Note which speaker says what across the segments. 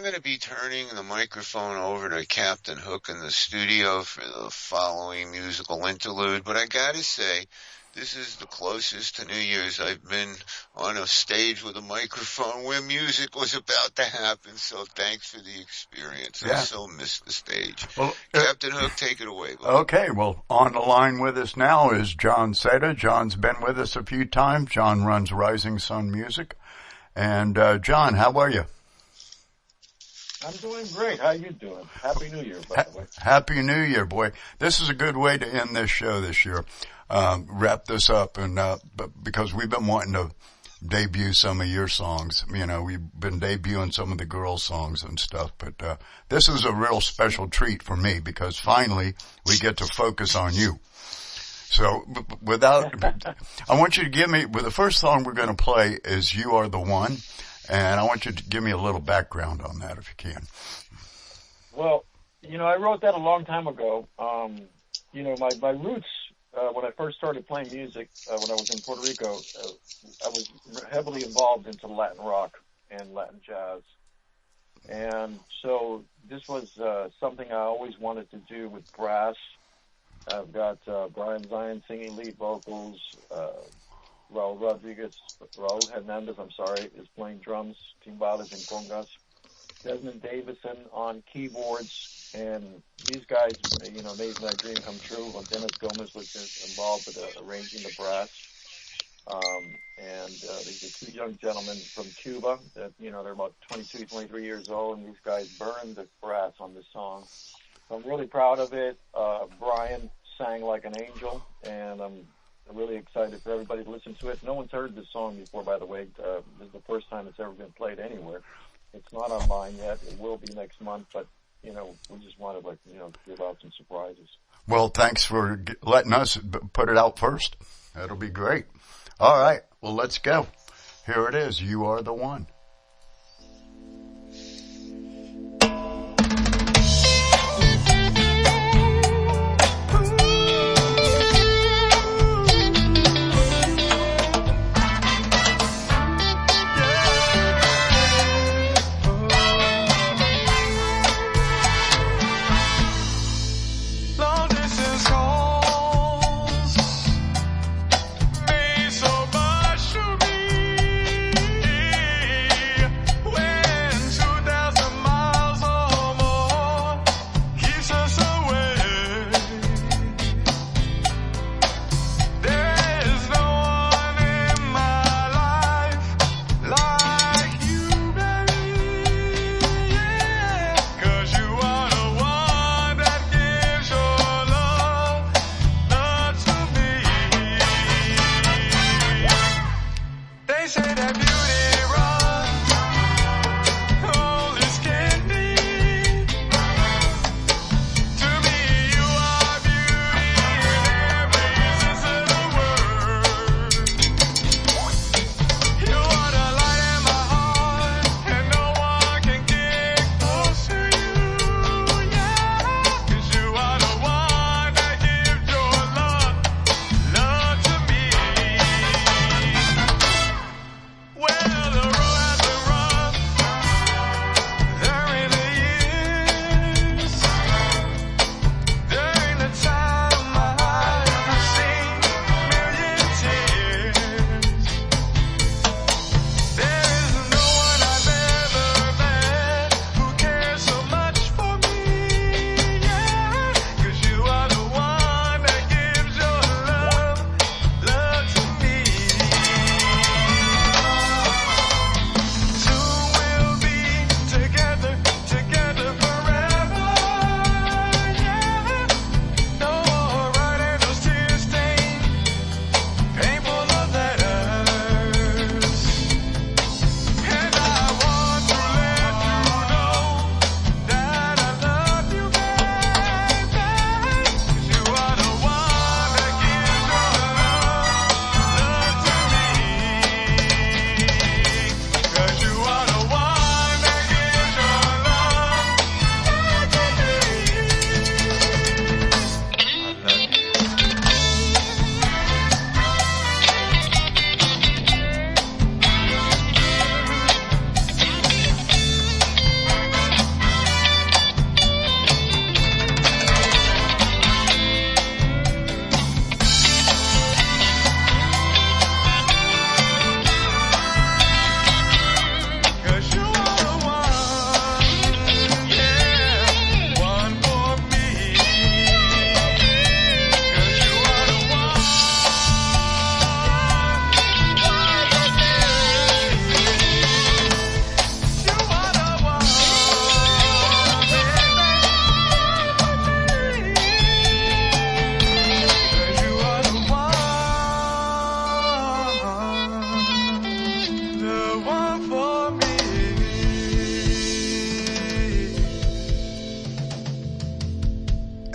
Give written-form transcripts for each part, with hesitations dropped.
Speaker 1: going to be turning the microphone over to Captain Hook in the studio for the following musical interlude, but I got to say, this is the closest to New Year's I've been on a stage with a microphone where music was about to happen, so thanks for the experience. I so missed the stage. Well, Captain Hook, take it away. Buddy.
Speaker 2: Okay, well, on the line with us now is John Seda. John's been with us a few times. John runs Rising Sun Music. And John, how are you?
Speaker 3: I'm doing great. How you doing? Happy New Year, by the way.
Speaker 2: Happy New Year, boy. This is a good way to end this show this year. Wrap this up, and because we've been wanting to debut some of your songs. You know, we've been debuting some of the girls' songs and stuff, but this is a real special treat for me because finally we get to focus on you. So I want you to give me, the first song we're going to play is You Are the One, and I want you to give me a little background on that if you can.
Speaker 3: Well, you know, I wrote that a long time ago. You know, my roots, when I first started playing music, when I was in Puerto Rico, I was heavily involved into Latin rock and Latin jazz. And so this was something I always wanted to do with brass. I've got Brian Zion singing lead vocals, Raul Hernandez, is playing drums, timbales and congas, Desmond Davison on keyboards, and these guys, you know, made my dream come true. Dennis Gomez was involved with arranging the brass. And these are two young gentlemen from Cuba that, you know, they're about 22, 23 years old, and these guys burned the brass on this song. So I'm really proud of it. Brian sang like an angel, and I'm really excited for everybody to listen to it. No one's heard this song before, by the way. This is the first time it's ever been played anywhere. It's not online yet. It will be next month, but, you know, we just wanted to, you know, give out some surprises.
Speaker 2: Well, thanks for letting us put it out first. That'll be great. All right. Well, let's go. Here it is. You Are the One.
Speaker 4: Me so much to me.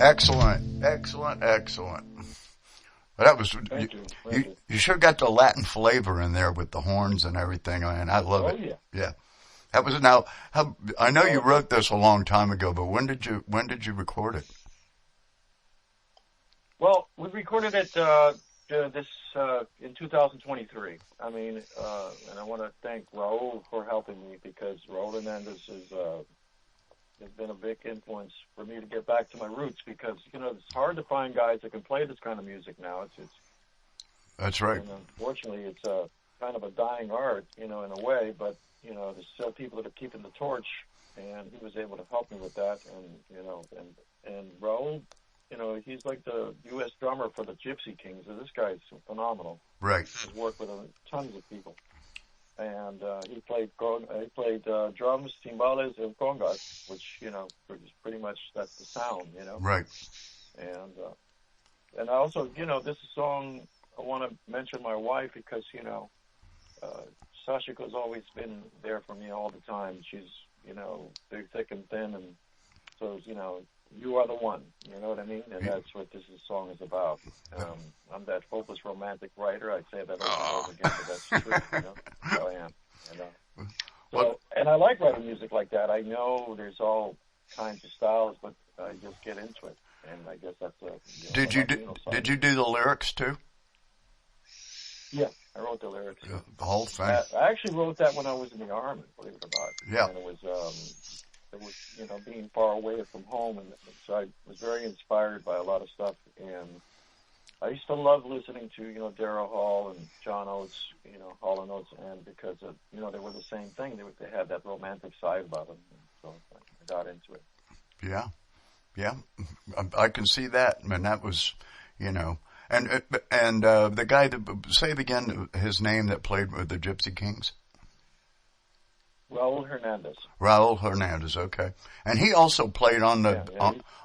Speaker 2: Excellent, excellent, excellent. But that was
Speaker 3: Thank you. Thank you.
Speaker 2: you sure got the Latin flavor in there with the horns and everything, and I love it.
Speaker 3: Oh yeah.
Speaker 2: Yeah, that was now. I know you wrote this a long time ago, but when did you record it?
Speaker 3: Well, we recorded it in 2023. I mean, and I want to thank Raul for helping me, because Raul Hernandez has been a big influence for me to get back to my roots, because it's hard to find guys that can play this kind of music now.
Speaker 2: That's right.
Speaker 3: And unfortunately, it's a kind of a dying art, in a way. But there's still people that are keeping the torch, and he was able to help me with that. And Raul, he's like the U.S. drummer for the Gypsy Kings. So this guy's phenomenal.
Speaker 2: Right.
Speaker 3: He's worked with tons of people, and he played drums, timbales, and congas, which pretty much that's the sound,
Speaker 2: Right.
Speaker 3: And I also, this song, I want to mention my wife, because Sashiko's always been there for me all the time. She's through thick and thin, and so you are the one, you know what I mean? And that's what this song is about. I'm that hopeless romantic writer. I say that over and over again, but that's true. That's how I am. And I like writing music like that. I know there's all kinds of styles, but I just get into it, and I guess that's
Speaker 2: Did you do the lyrics too?
Speaker 3: Yeah, I wrote the lyrics.
Speaker 2: Yeah, the whole thing.
Speaker 3: I actually wrote that when I was in the Army, believe it or not.
Speaker 2: Yeah.
Speaker 3: And it was being far away from home, and so I was very inspired by a lot of stuff. And I used to love listening to Daryl Hall and John Oates, Hall and Oates, and because they were the same thing. They had that romantic side about them, and so I got into it.
Speaker 2: Yeah, yeah, I can see that, and that was, And the guy say it again, his name that played with the Gypsy Kings.
Speaker 3: Raul Hernandez.
Speaker 2: Raul Hernandez, okay. And he also played on the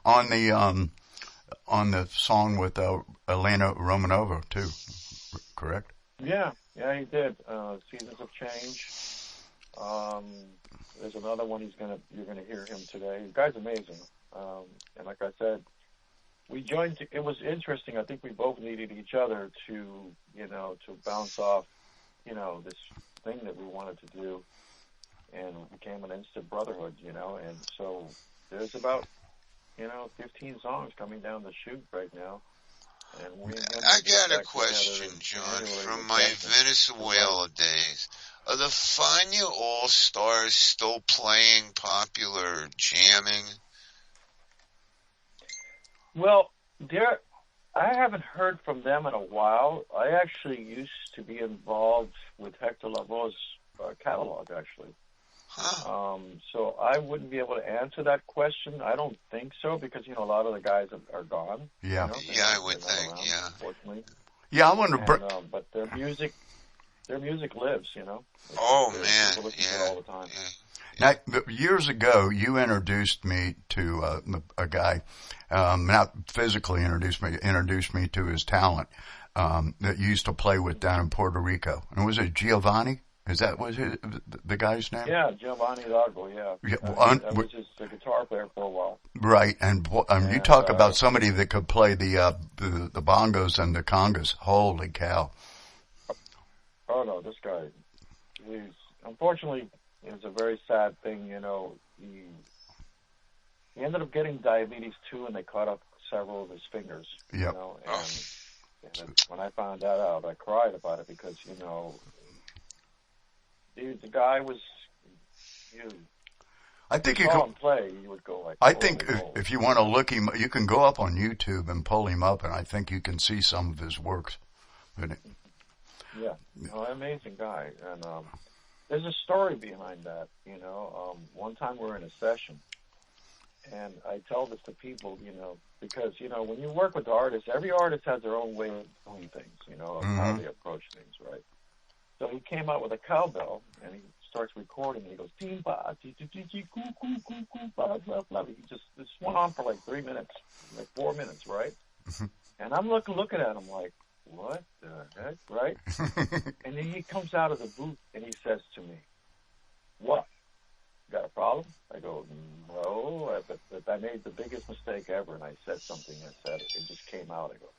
Speaker 2: on the song with Elena Romanova too, correct?
Speaker 3: Yeah, he did. Seasons of Change. There's another one you're gonna hear him today. The guy's amazing. And like I said, we joined. It was interesting. I think we both needed each other to bounce off, this thing that we wanted to do, and it became an instant brotherhood, And so there's about, 15 songs coming down the chute right now. And
Speaker 1: I got a question, John, from my Venezuela days. Are the Fania All-Stars still playing popular jamming?
Speaker 3: Well, I haven't heard from them in a while. I actually used to be involved with Hector Lavoe's catalog, actually.
Speaker 1: Huh.
Speaker 3: So I wouldn't be able to answer that question. I don't think so, because a lot of the guys are gone.
Speaker 2: Yeah,
Speaker 1: I would think.
Speaker 3: Around,
Speaker 1: yeah.
Speaker 3: Unfortunately.
Speaker 2: Yeah, I wonder.
Speaker 3: But their music lives.
Speaker 1: Oh
Speaker 3: man,
Speaker 1: yeah.
Speaker 3: to it all the time.
Speaker 2: Yeah. Now, years ago, you introduced me to a guy, not physically introduced me to his talent, that used to play with down in Puerto Rico. And was it Giovanni? Was the guy's name?
Speaker 3: Yeah, Giovanni Largo, yeah. That was just a guitar player for a while.
Speaker 2: Right, and you talk about somebody that could play the bongos and the congas. Holy cow.
Speaker 3: Oh, no, this guy, unfortunately, it's a very sad thing, he ended up getting diabetes too, and they cut off several of his fingers,
Speaker 2: Yep.
Speaker 3: And when I found that out, I cried about it, because, the guy was,
Speaker 2: I think you
Speaker 3: saw
Speaker 2: can
Speaker 3: him play, you would go like,
Speaker 2: I think if you want to look him, you can go up on YouTube and pull him up, and I think you can see some of his works.
Speaker 3: Yeah, amazing guy. And there's a story behind that, One time we were in a session, and I tell this to people, because, when you work with artists, every artist has their own way of doing things, of how they approach things, right? So he came out with a cowbell, and he starts recording, and he goes, "Timba, blah, blah." This went on for like 3 minutes, like 4 minutes, right? And I'm looking at him like, what the heck, right? And then he comes out of the booth, and he says to me, "What? got a problem? I go, no, but I made the biggest mistake ever, and I said something. I said it just came out. I go,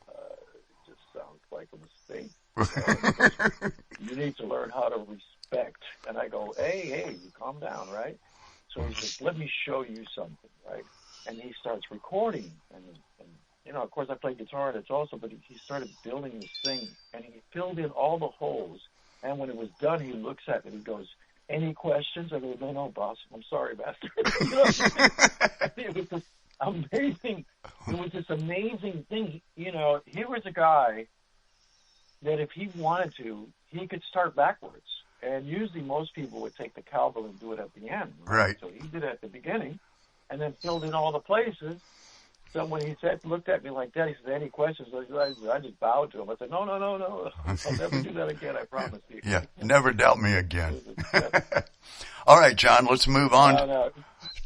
Speaker 3: it just sounds like a mistake. Goes, you need to learn how to respect. And I go, hey, you calm down, right? So he says, let me show you something, right? And he starts recording, and of course I play guitar and it's also, but he started building this thing, and he filled in all the holes. And when it was done, he looks at me and he goes, any questions? I go, no, boss. I'm sorry, master. It was this amazing. It was this amazing thing. Here was a guy that if he wanted to, he could start backwards. And usually most people would take the cowbell and do it at the end.
Speaker 2: Right.
Speaker 3: So he did it at the beginning and then filled in all the places. So when he looked at me like that, he said, any questions? I just bowed to him. I said, no. I'll never do that again, I promise you.
Speaker 2: Yeah, never doubt me again. All right, John, let's move on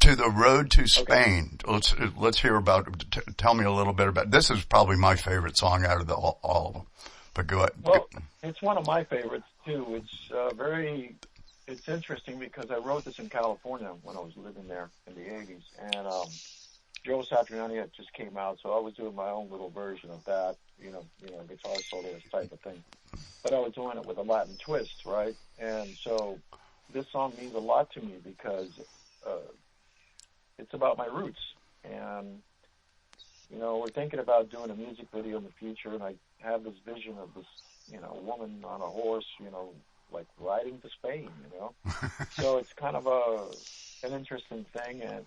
Speaker 2: to the road to Spain. Okay. Let's hear about, tell me a little bit about, this is probably my favorite song out of all of them. But go ahead.
Speaker 3: Well, it's one of my favorites, too. It's interesting because I wrote this in California when I was living there in the 80s. And Joe Satriani had just came out, so I was doing my own little version of that, guitar soloist type of thing. But I was doing it with a Latin twist, right? And so this song means a lot to me because it's about my roots. And, we're thinking about doing a music video in the future, and I have this vision of this, woman on a horse, like riding to Spain, So it's kind of an interesting thing, and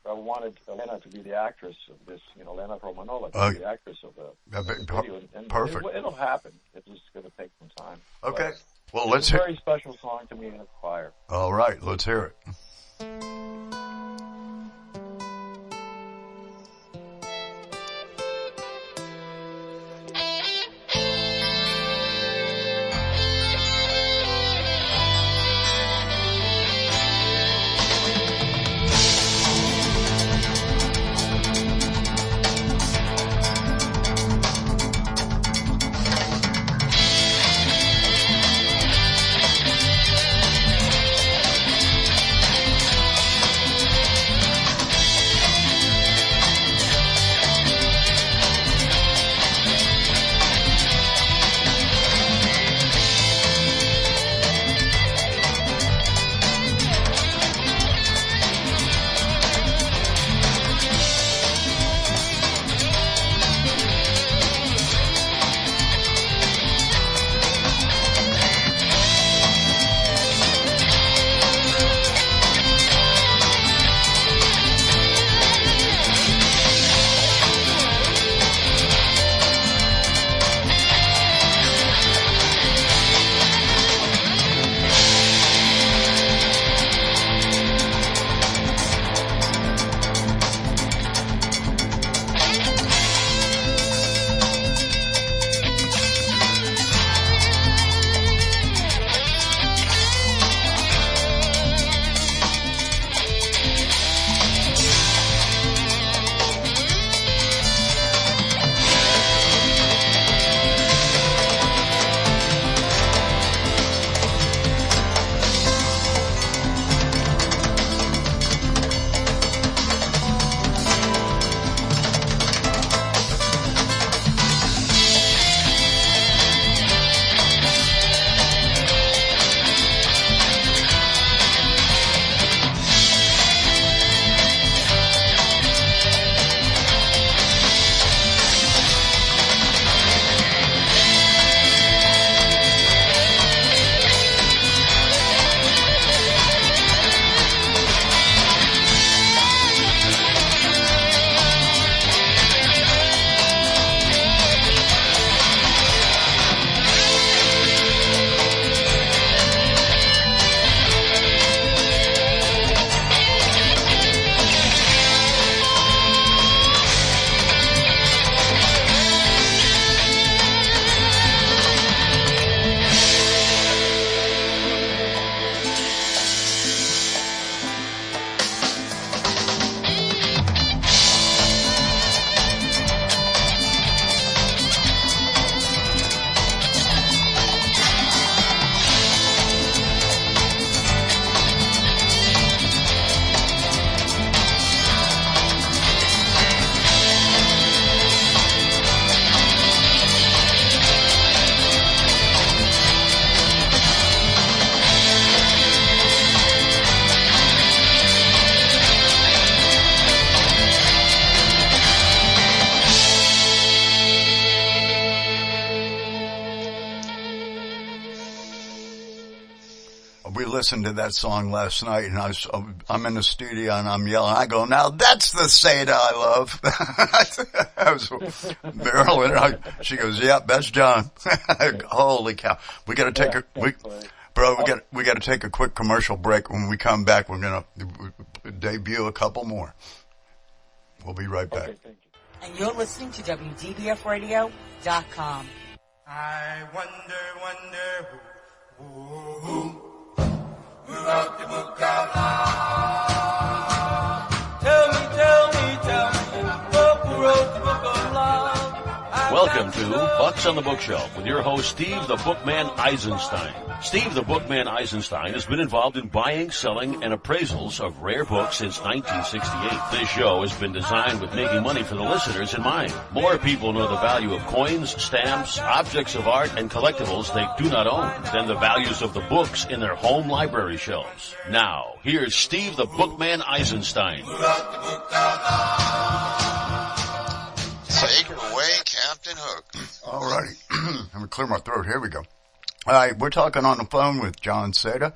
Speaker 3: I wanted Elena to be the actress of this, Elena Romanola to be the actress of the video. And
Speaker 2: perfect.
Speaker 3: It'll happen. It's just going to take some time.
Speaker 2: Okay.
Speaker 3: But
Speaker 2: well, let's
Speaker 3: hear it. It's a very special song to me, and it's fire.
Speaker 2: All right. Let's hear it. listened to that song last night, and I'm in the studio and I'm yelling. I go, now that's the Seda I love. I was Marilyn. She goes, yep, that's John. Holy cow! We got to take we got to take a quick commercial break. When we come back, we're gonna debut a couple more. We'll be right back.
Speaker 3: Okay, thank you.
Speaker 4: And you're listening to WDBFradio.com.
Speaker 5: I wonder who wrote the book of love? Tell me, who wrote the book of love?
Speaker 6: Welcome to Bucks on the Bookshelf with your host, Steve the Bookman Eisenstein. Steve the Bookman Eisenstein has been involved in buying, selling, and appraisals of rare books since 1968. This show has been designed with making money for the listeners in mind. More people know the value of coins, stamps, objects of art, and collectibles they do not own than the values of the books in their home library shelves. Now, here's Steve the Bookman Eisenstein.
Speaker 1: Take it away, Captain Hook.
Speaker 2: All righty. Let me clear my throat. Here we go. All right, we're talking on the phone with John Seda,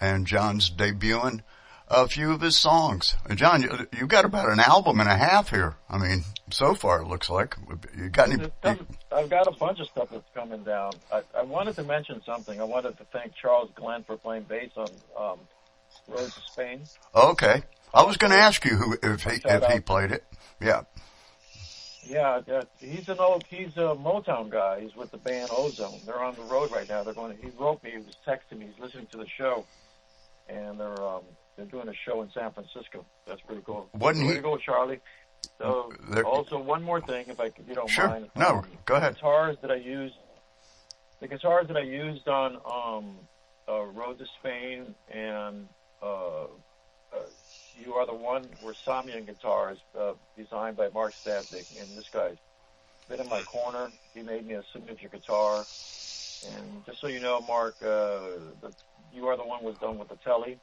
Speaker 2: and John's debuting a few of his songs. And John, you got about an album and a half here. I mean, so far it looks like. You got any?
Speaker 3: I've got a bunch of stuff that's coming down. I wanted to mention something. I wanted to thank Charles Glenn for playing bass on Road to Spain.
Speaker 2: Okay. I was going to ask you if he played it. Yeah.
Speaker 3: Yeah, he's a Motown guy. He's with the band Ozone. They're on the road right now. He wrote me. He was texting me. He's listening to the show, and they're doing a show in San Francisco. That's pretty cool. Way to go, Charlie. So also one more thing, if you don't mind.
Speaker 2: No, go ahead.
Speaker 3: The guitars that I used on Road to Spain and You Are the One were Samian guitars designed by Mark Stavnik, and this guy's been in my corner. He made me a signature guitar. And just so you know, Mark, You Are the One was done with the Telly,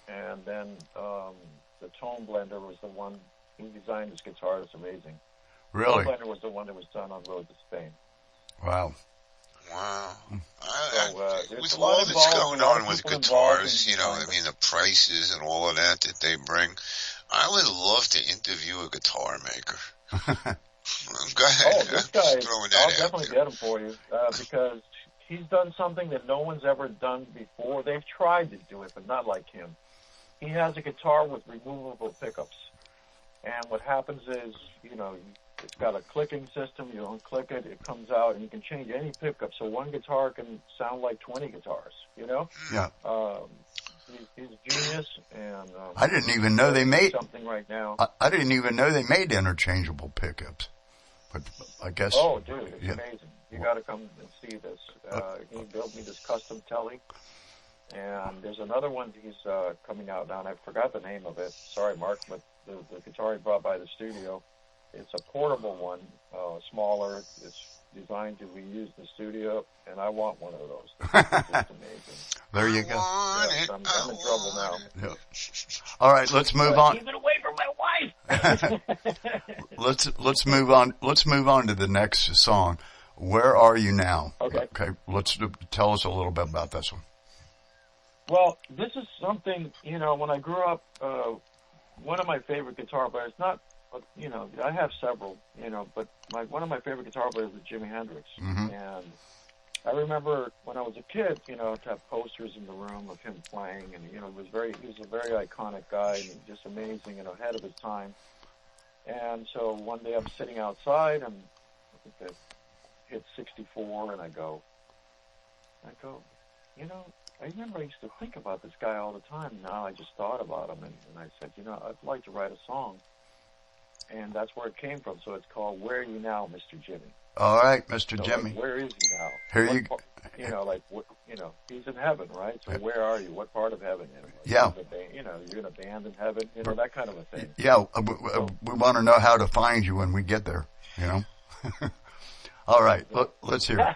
Speaker 3: and then the Tone Blender was the one he designed this guitar. It's amazing.
Speaker 2: Really?
Speaker 3: The Tone Blender was the one that was done on Road to Spain.
Speaker 2: Wow.
Speaker 1: With all that's going on with guitars, the prices and all of that they bring, I would love to interview a guitar maker. Go ahead.
Speaker 3: Oh, this guy, I'll definitely
Speaker 1: there.
Speaker 3: get him for you because he's done something that no one's ever done before. They've tried to do it, but not like him. He has a guitar with removable pickups. And what happens is, it's got a clicking system. You unclick it, it comes out, and you can change any pickup. So one guitar can sound like 20 guitars,
Speaker 2: Yeah.
Speaker 3: He's genius, and
Speaker 2: I didn't even know they made
Speaker 3: something right now.
Speaker 2: I didn't even know they made interchangeable pickups. But I guess.
Speaker 3: Oh, dude, it's amazing. You got to come and see this. He built me this custom telly. And there's another one he's coming out now, and I forgot the name of it. Sorry, Mark, but the guitar he brought by the studio, it's a portable one, smaller. It's designed to be used in the studio, and I want one of those. It's amazing.
Speaker 2: There you go.
Speaker 3: Yes, I'm in trouble now.
Speaker 2: Yeah. All right, let's move on.
Speaker 3: Keep it away from my wife.
Speaker 2: Let's move on. Let's move on to the next song. Where Are You Now?
Speaker 3: Okay.
Speaker 2: Let's tell us a little bit about this one.
Speaker 3: Well, this is something, when I grew up, one of my favorite guitar players, I have several, but one of my favorite guitar players was Jimi Hendrix.
Speaker 2: Mm-hmm.
Speaker 3: And I remember when I was a kid, to have posters in the room of him playing, and, he was a very iconic guy, and just amazing, ahead of his time. And so one day I'm sitting outside, and I think I hit 64, and I go, I remember I used to think about this guy all the time. Now I just thought about him, and I said, I'd like to write a song. And that's where it came from. So it's called Where Are You Now, Mr. Jimmy?
Speaker 2: All right, Mr. Jimmy.
Speaker 3: Where is he now? He's in heaven, right? So where are you? What part of heaven?
Speaker 2: Yeah.
Speaker 3: You're in a band in heaven, that kind of a thing.
Speaker 2: Yeah, we want to know how to find you when we get there, All right, let's hear it.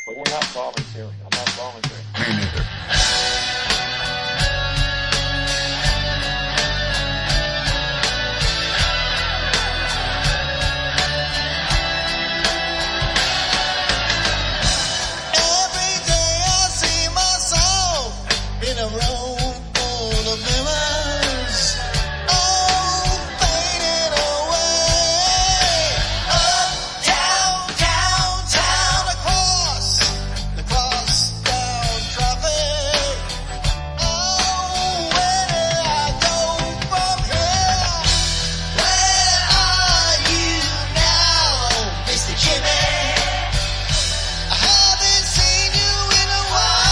Speaker 3: But we're not volunteering. I'm not volunteering.
Speaker 2: Me neither.
Speaker 5: Every day I see my soul
Speaker 4: a room full of mirrors, all fading away. Up, down, downtown, across the crosstown traffic. Oh, where do I go from here? Where are you now, Mr. Jimmy? I haven't seen you in a while.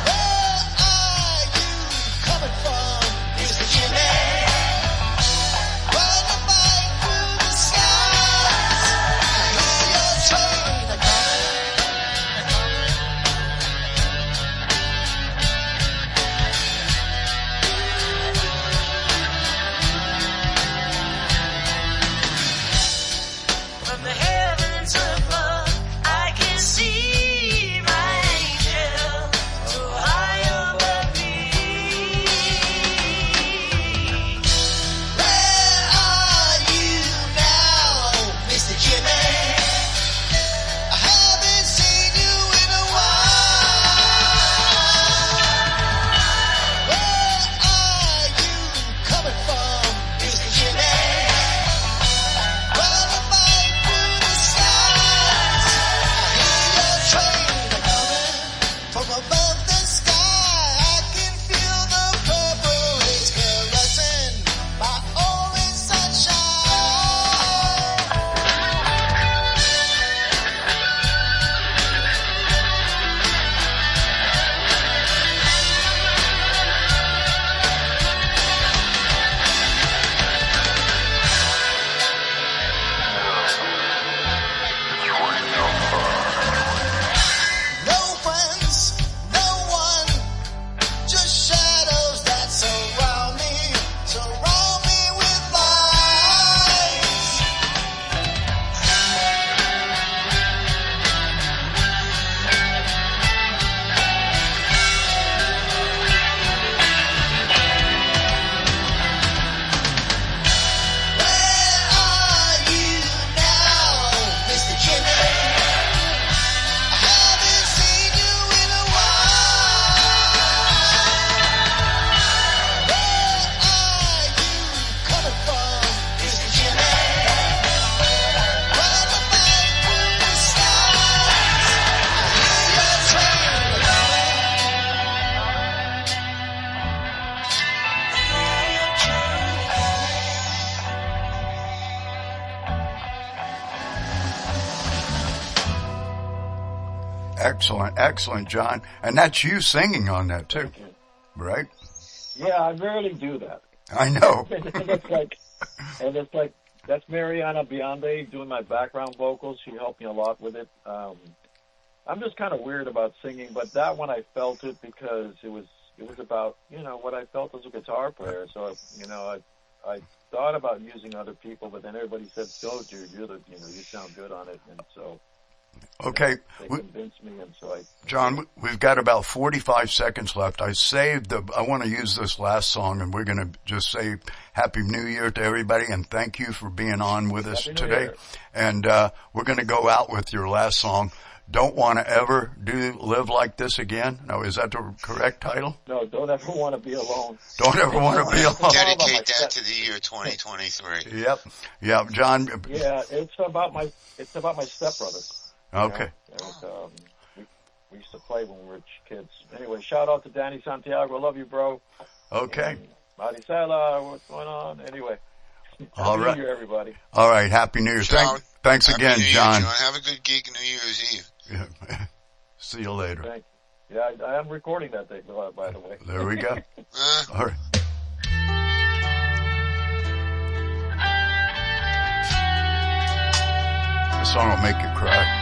Speaker 4: Where are you coming from, Mr. Jimmy? Run the bike through the skies. I hear your train a-coming. From the heavens above, I can see my angel so high above me. Where are you now, Mr. Jimmy? I haven't seen you in a while. Where are you coming from, Mr. Jimmy? Run the bike through the skies. I hear your train a-coming. From above the sky, I can feel the purple rays caressing my orange sunshine. No friends, no one, just shadows that surround me with lies. Where are you now, Mr. Jimmy? I haven't seen you in a while. Where are you coming from, Mr. Jimmy? Run the bike through the skies. I hear your train
Speaker 2: Excellent, John. And that's you singing on that too,
Speaker 3: Thank you.
Speaker 2: right?
Speaker 3: Yeah, I rarely do that.
Speaker 2: I know.
Speaker 3: and it's like that's Mariana Bionde doing my background vocals. She helped me a lot with it. I'm just kind of weird about singing, but that one I felt it because it was about what I felt as a guitar player. So I thought about using other people, but then everybody said, "Go, dude, you sound good on it," and so.
Speaker 2: Okay,
Speaker 3: They convinced me, and so
Speaker 2: John, we've got about 45 seconds left. I want to use this last song, and we're going to just say Happy New Year to everybody, and thank you for being on with us
Speaker 3: Happy New
Speaker 2: today.
Speaker 3: Year.
Speaker 2: And we're going to go out with your last song, Don't Want to Ever Live Like This Again. No, is that the correct title?
Speaker 3: No, don't ever want to be alone.
Speaker 2: Don't ever want to be alone.
Speaker 1: Dedicate that to the year 2023.
Speaker 2: Yep, John.
Speaker 3: Yeah, it's about my stepbrother.
Speaker 2: Okay.
Speaker 3: And, we used to play when we were kids. Anyway, shout out to Danny Santiago. I love you, bro.
Speaker 2: Okay.
Speaker 3: And Maricela, what's going on? Anyway.
Speaker 2: All
Speaker 3: Happy
Speaker 2: right.
Speaker 3: New Year, everybody.
Speaker 2: All right. Happy New Year's.
Speaker 1: John,
Speaker 2: Thanks
Speaker 1: Happy
Speaker 2: again,
Speaker 1: New Year,
Speaker 2: John.
Speaker 1: Have a good gig New Year's Eve.
Speaker 2: Yeah. See you later.
Speaker 3: Thank you. Yeah, I am recording that thing, by the way.
Speaker 2: There we go. All right. This song will make you cry.